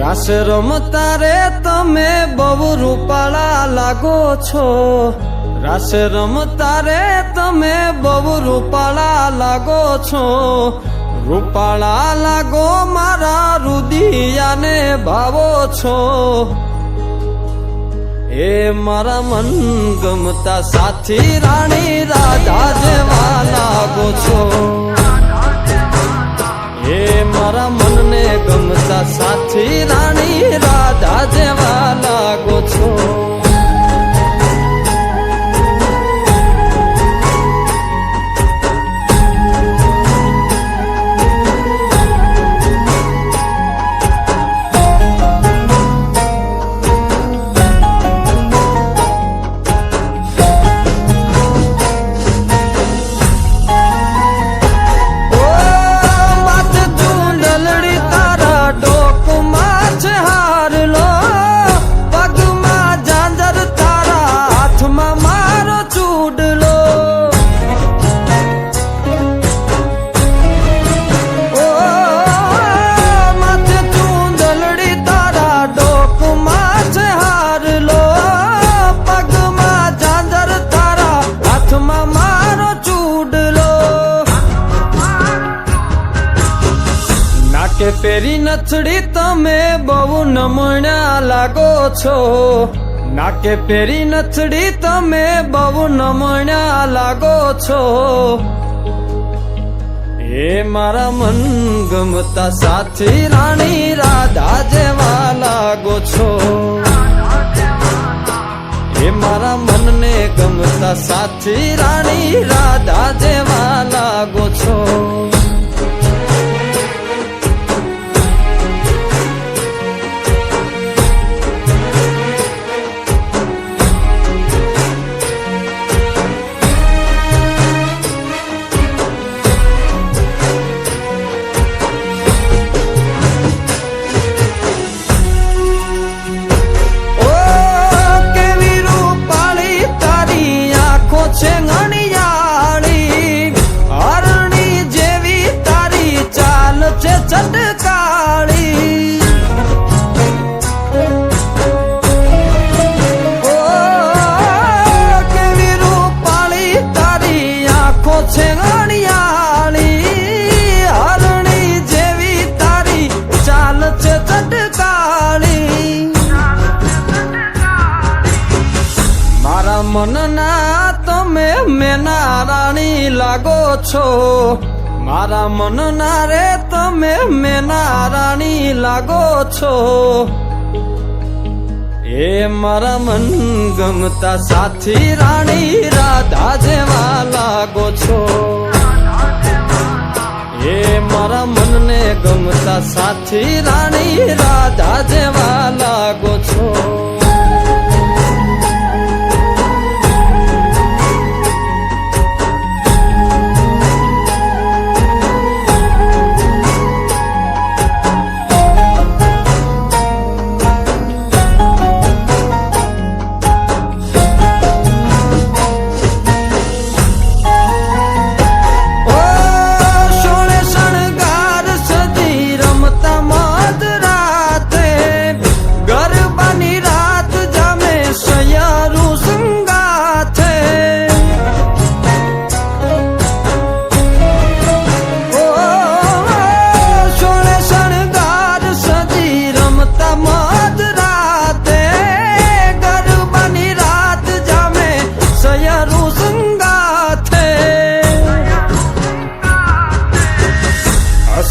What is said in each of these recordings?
રાસ રમતા રે તમે બહુ રૂપાળા લાગો છો, રાસ રમતા રે તમે બહુ રૂપાળા લાગો છો, રૂપાળા લાગો મારા રુદિયાને ભાવો છો, એ મારા મન ગમતા સાથી રાણી રાધા જેવા લાગો છો, એ મારા મનને ગમતા સાથી રાણી રાધા જેવા લાગો છો. કે પેરી નથડી તમે બહુ નમણ્યા લાગો છો, નાકે પેરી નથડી તમે બહુ નમણ્યા લાગો છો, એ મારા મન ગમતા સાથી રાણી રાધા જેવા લાગો છો, એ મારા મનને ગમતા સાથી રાણી રાધા જેવા લાગો છો. મનના તમે મેના રાણી લાગો છો, મારા મનના રે તમે મેના રાણી લાગો છો, એ મારા મન ગમતા સાથી રાણી રાધા જેવા લાગો છો, એ મારા મનને ગમતા સાથી રાણી રાધા જેવા લાગો છો.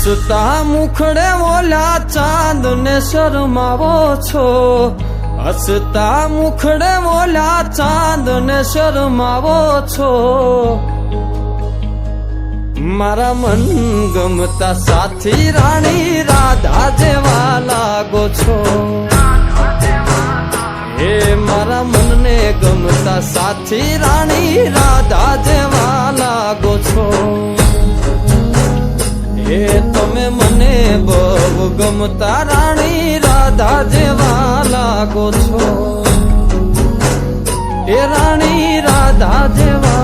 હસતા મુખડે ઓલા ચાંદ ને શરમાવો છો, હસતા મુખડે ઓલા ચાંદ ને શરમાવો છો, મારા મન ગમતા સાથી રાણી રાધા જેવા લાગો છો, એ મારા મનને ગમતા સાથી રાણી રાધા જેવા બહુ ગમતા રાણી રાધા જેવા લાગો છો એ રાણી રાધા જેવા